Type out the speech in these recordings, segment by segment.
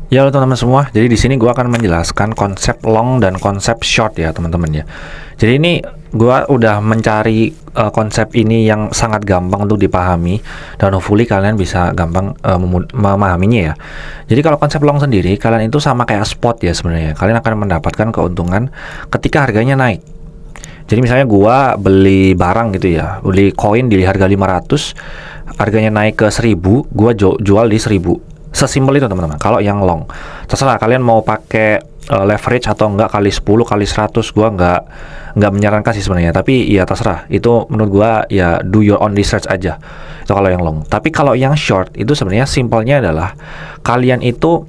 Ya halo teman-teman semua, jadi di sini gua akan menjelaskan konsep long dan konsep short ya teman-teman ya. Jadi ini gua udah mencari konsep ini yang sangat gampang untuk dipahami dan hopefully kalian bisa gampang memahaminya ya. Jadi kalau konsep long sendiri, kalian itu sama kayak spot ya sebenarnya. Kalian akan mendapatkan keuntungan ketika harganya naik. Jadi misalnya gua beli barang gitu ya, beli koin di harga 500, harganya naik ke 1000, gua jual di 1000. Sesimpel itu teman-teman. Kalau yang long, terserah kalian mau pakai leverage atau enggak kali 10 kali 100, gua enggak menyarankan sih sebenarnya, tapi ya terserah. Itu menurut gua ya do your own research aja. Itu kalau yang long. Tapi kalau yang short itu sebenarnya simpelnya adalah kalian itu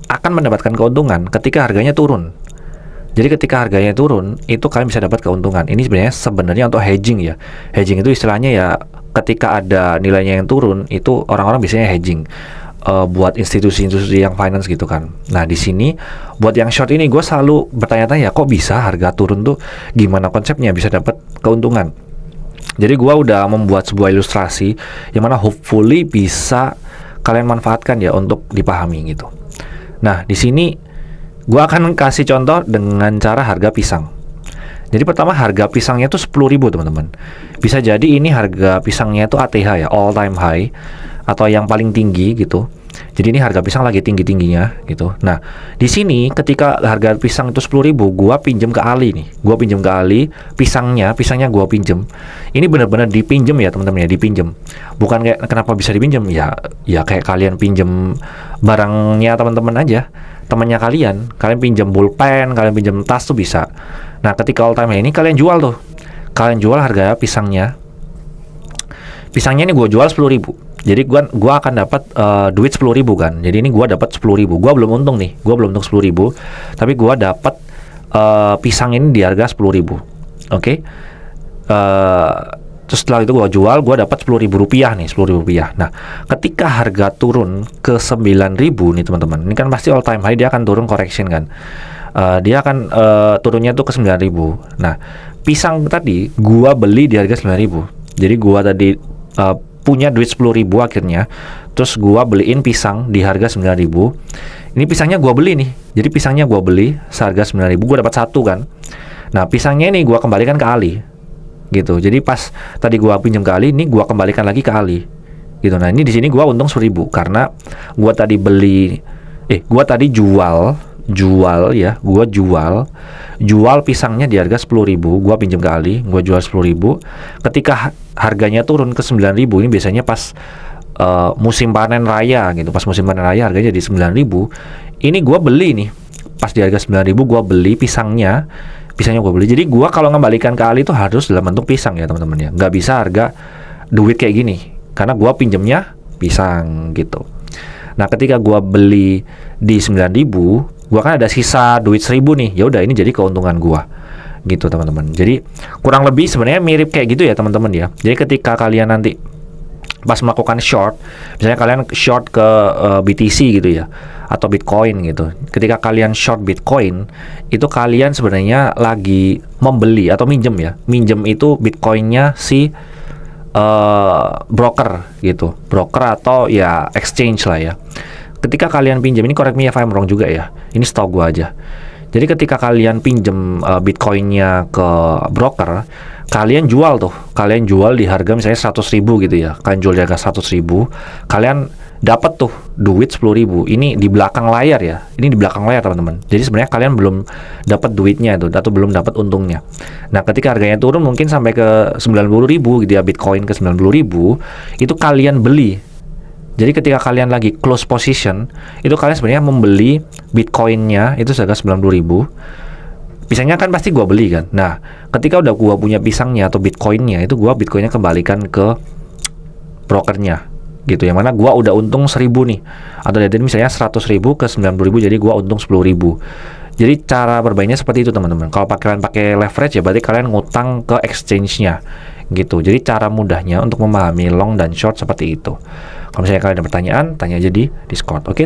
akan mendapatkan keuntungan ketika harganya turun. Jadi ketika harganya turun, itu kalian bisa dapat keuntungan. Ini sebenarnya untuk hedging ya. Hedging itu istilahnya ya ketika ada nilainya yang turun, itu orang-orang biasanya hedging. Buat institusi-institusi yang finance gitu kan. Nah di sini buat yang short ini gue selalu bertanya-tanya kok bisa harga turun tuh, gimana konsepnya bisa dapat keuntungan. Jadi gue udah membuat sebuah ilustrasi yang mana hopefully bisa kalian manfaatkan ya untuk dipahami gitu. Nah di sini gue akan kasih contoh dengan cara harga pisang. Jadi pertama harga pisangnya tuh 10.000 teman-teman. Bisa jadi ini harga pisangnya itu ATH ya, all time high atau yang paling tinggi gitu. Jadi ini harga pisang lagi tinggi-tingginya gitu. Nah, di sini ketika harga pisang itu 10.000, gua pinjem ke Ali nih. Gua pinjem ke Ali, pisangnya gua pinjem. Ini benar-benar dipinjem ya, teman-teman ya, dipinjem. Bukan kayak kenapa bisa dipinjem? Ya kayak kalian pinjem barangnya teman-teman aja. Temannya kalian pinjem pulpen, kalian pinjem tas tuh bisa. Nah, ketika all time ini kalian jual tuh. Kalian jual harga pisangnya. Pisangnya ini gua jual 10.000. Jadi gua akan dapat duit 10.000 kan. Jadi ini gua dapat 10.000. Gua belum untung nih. Gua belum untung 10.000, tapi gua dapat pisang ini di harga 10.000. Oke. Terus setelah itu gua jual, gua dapat 10.000 rupiah nih, 10.000 rupiah. Nah, ketika harga turun ke 9.000 nih teman-teman. Ini kan pasti all time high, dia akan turun correction kan. Dia akan turunnya tuh ke 9.000. Nah, pisang tadi gua beli di harga 9.000. Jadi gua tadi punya duit 10.000 akhirnya, terus gua beliin pisang di harga 9.000. Ini pisangnya gua beli nih. Jadi pisangnya gua beli seharga 9.000, gua dapat satu kan. Nah, pisangnya ini gua kembalikan ke Ali. Gitu. Jadi pas tadi gua pinjam ke Ali, ini gua kembalikan lagi ke Ali. Gitu. Nah, ini di sini gua untung 1.000 karena gua tadi gua tadi jual ya, gua jual pisangnya di harga 10.000, gua pinjam ke Ali, gua jual 10.000. Ketika harganya turun ke 9.000, ini biasanya pas musim panen raya gitu. Pas musim panen raya harganya jadi 9.000. Ini gua beli nih. Pas di harga 9.000 gua beli pisangnya gua beli. Jadi gua kalau ngembalikan ke Ali itu harus dalam bentuk pisang ya, teman-teman ya. Nggak bisa harga duit kayak gini. Karena gua pinjemnya pisang gitu. Nah, ketika gua beli di 9.000, gua kan ada sisa duit 1.000 nih. Ya udah, ini jadi keuntungan gua. Gitu, teman-teman. Jadi kurang lebih sebenarnya mirip kayak gitu ya, teman-teman ya. Jadi ketika kalian nanti pas melakukan short, misalnya kalian short ke BTC gitu ya, atau Bitcoin gitu. Ketika kalian short Bitcoin, itu kalian sebenarnya lagi membeli atau minjem ya. Minjem itu Bitcoinnya si broker gitu, broker atau ya exchange lah ya. Ketika kalian pinjam, ini correct me if I'm wrong juga ya, ini setahu gua aja. Jadi ketika kalian pinjam Bitcoinnya ke broker, kalian jual di harga misalnya 100.000 gitu ya. Kalian jual di harga 100.000, kalian dapat tuh duit 10.000. Ini di belakang layar ya. Ini di belakang layar, teman-teman. Jadi sebenarnya kalian belum dapat duitnya itu atau belum dapat untungnya. Nah, ketika harganya turun mungkin sampai ke 90.000 gitu ya, Bitcoin ke 90.000, itu kalian beli. Jadi ketika kalian lagi close position, itu kalian sebenarnya membeli Bitcoinnya itu seharga 90.000. Pisangnya kan pasti gua beli kan. Nah, ketika udah gua punya pisangnya atau Bitcoinnya, itu gua Bitcoinnya kembalikan ke brokernya. Gitu, yang mana gua udah untung 1.000 nih. Atau jadi misalnya 100.000 ke 90.000, jadi gua untung 10.000. Jadi cara bermainnya seperti itu, teman-teman. Kalau kalian pakai leverage ya berarti kalian ngutang ke exchange-nya. Gitu. Jadi cara mudahnya untuk memahami long dan short seperti itu. Kalau misalnya kalian ada pertanyaan, tanya aja di Discord. Oke.